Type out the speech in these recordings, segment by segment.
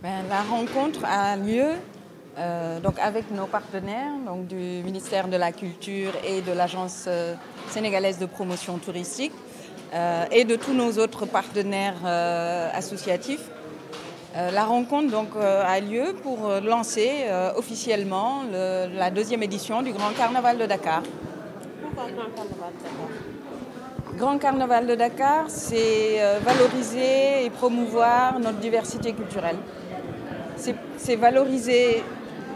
La rencontre a lieu donc avec nos partenaires donc du ministère de la Culture et de l'Agence sénégalaise de promotion touristique et de tous nos autres partenaires associatifs. La rencontre donc, a lieu pour lancer officiellement la deuxième édition du Grand Carnaval de Dakar. Pourquoi Grand Carnaval de Dakar? Grand Carnaval de Dakar, c'est valoriser et promouvoir notre diversité culturelle. C'est valoriser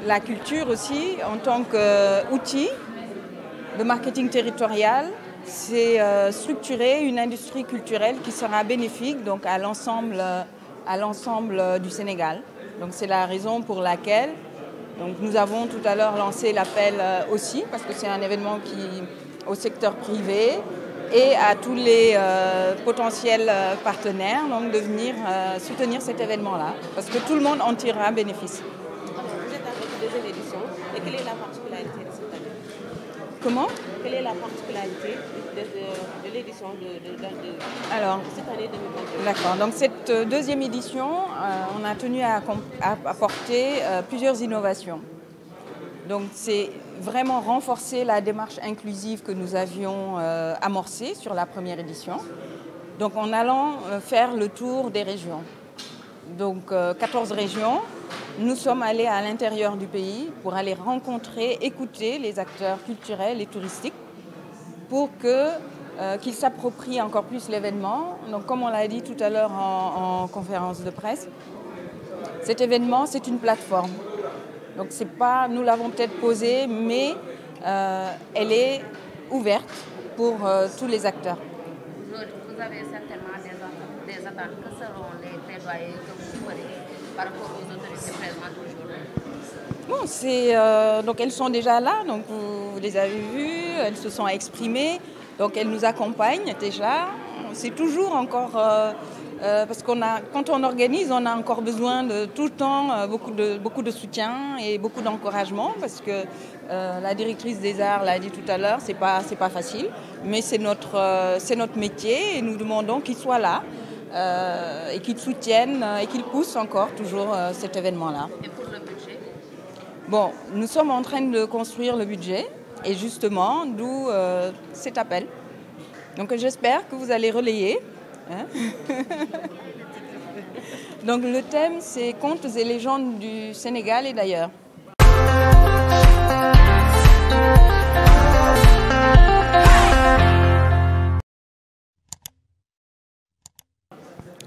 la culture aussi en tant qu'outil de marketing territorial. C'est structurer une industrie culturelle qui sera bénéfique donc, à l'ensemble du Sénégal. Donc c'est la raison pour laquelle donc, nous avons tout à l'heure lancé l'appel aussi, parce que c'est un événement au secteur privé et à tous les potentiels partenaires donc, de venir soutenir cet événement-là, parce que tout le monde en tirera bénéfice. Vous êtes avec la deuxième édition, et quelle est la particularité de cette année? Comment? Quelle est la particularité de l'édition de cette année 2022? D'accord, donc cette deuxième édition, on a tenu à apporter plusieurs innovations. Donc c'est vraiment renforcer la démarche inclusive que nous avions amorcée sur la première édition. Donc en allant faire le tour des régions. Donc 14 régions, nous sommes allés à l'intérieur du pays pour aller rencontrer, écouter les acteurs culturels et touristiques pour qu'ils s'approprient encore plus l'événement. Donc comme on l'a dit tout à l'heure en conférence de presse, cet événement c'est une plateforme. Donc c'est pas, nous l'avons peut-être posée, mais elle est ouverte pour tous les acteurs. Vous avez certainement des attentes. Que seront les plaidoyers que vous ferez par rapport aux autorités présentes aujourd'hui? Bon, donc elles sont déjà là, donc vous les avez vues, elles se sont exprimées, donc elles nous accompagnent déjà. C'est toujours encore... parce quand on organise, on a encore besoin de tout le temps beaucoup de soutien et beaucoup d'encouragement, parce que la directrice des arts l'a dit tout à l'heure, c'est pas facile, mais c'est notre métier et nous demandons qu'ils soient là et qu'ils soutiennent et qu'ils poussent encore toujours cet événement-là. Et pour le budget? Bon, nous sommes en train de construire le budget et justement, d'où cet appel. Donc j'espère que vous allez relayer. Hein. Donc le thème, c'est Contes et légendes du Sénégal et d'ailleurs.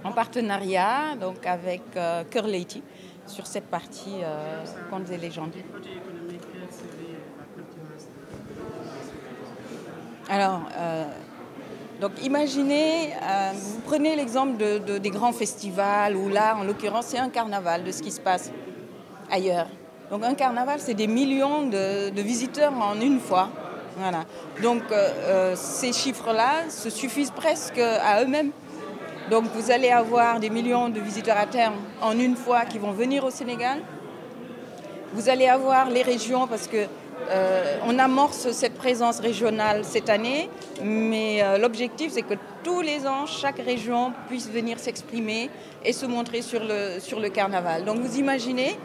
En partenariat donc, avec Cœur Leyti sur cette partie Contes et légendes. Alors, donc imaginez, vous prenez l'exemple des grands festivals où là, en l'occurrence, c'est un carnaval de ce qui se passe ailleurs. Donc un carnaval, c'est des millions de visiteurs en une fois. Voilà. Donc ces chiffres-là se suffisent presque à eux-mêmes. Donc vous allez avoir des millions de visiteurs à terme en une fois qui vont venir au Sénégal. Vous allez avoir les régions parce que on amorce cette présence régionale cette année, mais l'objectif c'est que tous les ans, chaque région puisse venir s'exprimer et se montrer sur le carnaval. Donc vous imaginez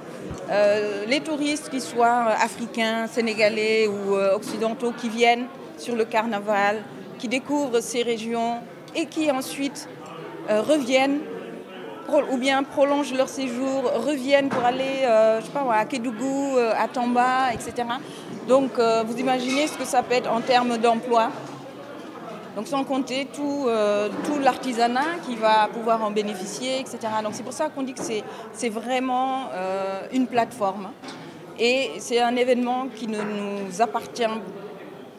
les touristes, qu'ils soient africains, sénégalais ou occidentaux, qui viennent sur le carnaval, qui découvrent ces régions et qui ensuite reviennent ou bien prolongent leur séjour, reviennent pour aller je sais pas, à Kédougou, à Tamba, etc. Donc vous imaginez ce que ça peut être en termes d'emploi. Donc sans compter tout l'artisanat qui va pouvoir en bénéficier, etc. Donc c'est pour ça qu'on dit que c'est vraiment une plateforme. Et c'est un événement qui ne nous appartient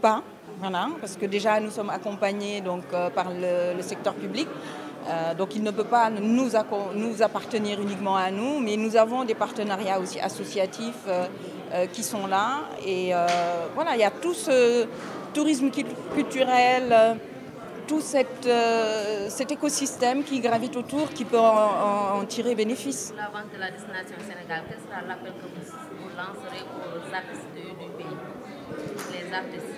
pas, voilà, parce que déjà nous sommes accompagnés donc, par le secteur public. Donc il ne peut pas nous appartenir uniquement à nous, mais nous avons des partenariats aussi associatifs qui sont là. Et voilà, il y a tout ce tourisme culturel, tout cet écosystème qui gravite autour, qui peut en tirer bénéfice. La vente de la destination Sénégal, quel sera l'appel que vous lancerez aux artistes du pays? Les artistes,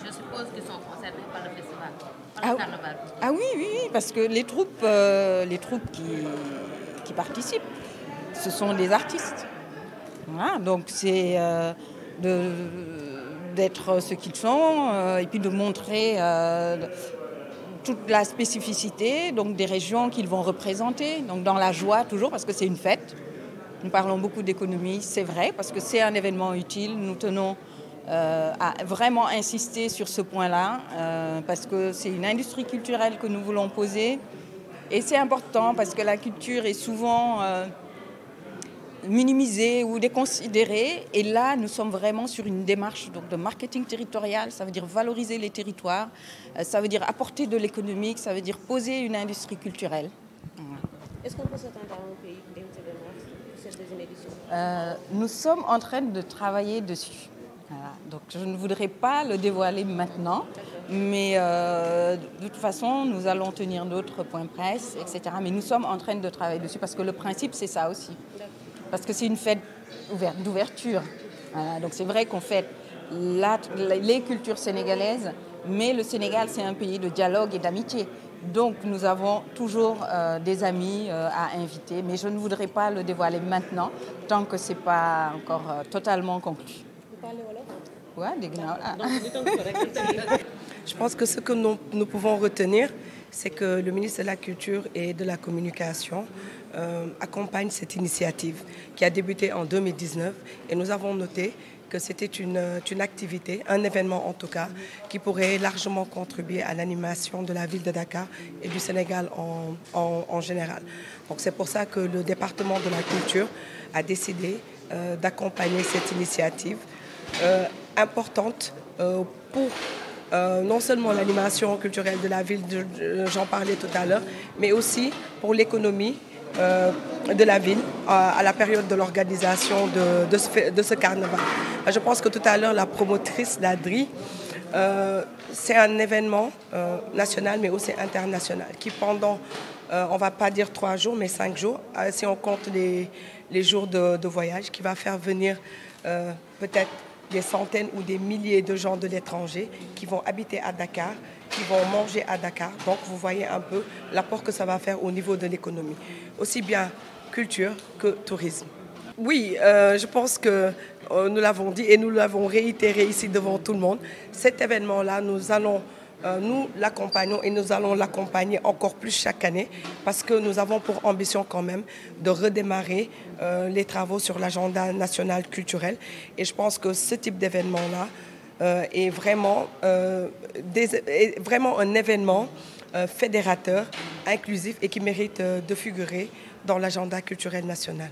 je suppose qu'ils sont concernés par le festival, par le carnaval. Ah oui, parce que les troupes qui participent ce sont des artistes. Voilà, donc c'est d'être ce qu'ils sont et puis de montrer toute la spécificité donc, des régions qu'ils vont représenter. Donc dans la joie toujours, parce que c'est une fête. Nous parlons beaucoup d'économie, c'est vrai, parce que c'est un événement utile. Nous tenons à vraiment insister sur ce point-là, parce que c'est une industrie culturelle que nous voulons poser. Et c'est important parce que la culture est souvent minimisée ou déconsidérée. Et là, nous sommes vraiment sur une démarche donc, de marketing territorial. Ça veut dire valoriser les territoires, ça veut dire apporter de l'économique, ça veut dire poser une industrie culturelle. Est-ce qu'on peut s'attendre à un pays pour cette deuxième édition? Nous sommes en train de travailler dessus. Voilà. Donc je ne voudrais pas le dévoiler maintenant, mais de toute façon, nous allons tenir d'autres points presse, etc. Mais nous sommes en train de travailler dessus parce que le principe, c'est ça aussi. Parce que c'est une fête d'ouverture. Voilà. Donc c'est vrai qu'on fête les cultures sénégalaises, mais le Sénégal, c'est un pays de dialogue et d'amitié. Donc nous avons toujours des amis à inviter, mais je ne voudrais pas le dévoiler maintenant, tant que ce n'est pas encore totalement conclu. Vous parlez wolof? Ouais, dégg naa. Je pense que ce que nous pouvons retenir, c'est que le ministre de la Culture et de la Communication accompagne cette initiative qui a débuté en 2019 et nous avons noté que c'était une activité, un événement en tout cas, qui pourrait largement contribuer à l'animation de la ville de Dakar et du Sénégal en général. Donc c'est pour ça que le département de la culture a décidé d'accompagner cette initiative importante pour non seulement l'animation culturelle de la ville, j'en parlais tout à l'heure, mais aussi pour l'économie de la ville à la période de l'organisation de ce carnaval. Je pense que tout à l'heure, la promotrice l'a dit, c'est un événement national mais aussi international qui pendant, on ne va pas dire 3 jours mais 5 jours, si on compte les jours de voyage, qui va faire venir peut-être des centaines ou des milliers de gens de l'étranger qui vont habiter à Dakar, qui vont manger à Dakar. Donc vous voyez un peu l'apport que ça va faire au niveau de l'économie, aussi bien culture que tourisme. Oui, je pense que nous l'avons dit et nous l'avons réitéré ici devant tout le monde. Cet événement-là, nous l'accompagnons et nous allons l'accompagner encore plus chaque année parce que nous avons pour ambition quand même de redémarrer les travaux sur l'agenda national culturel. Et je pense que ce type d'événement-là est vraiment un événement fédérateur, inclusif et qui mérite de figurer dans l'agenda culturel national.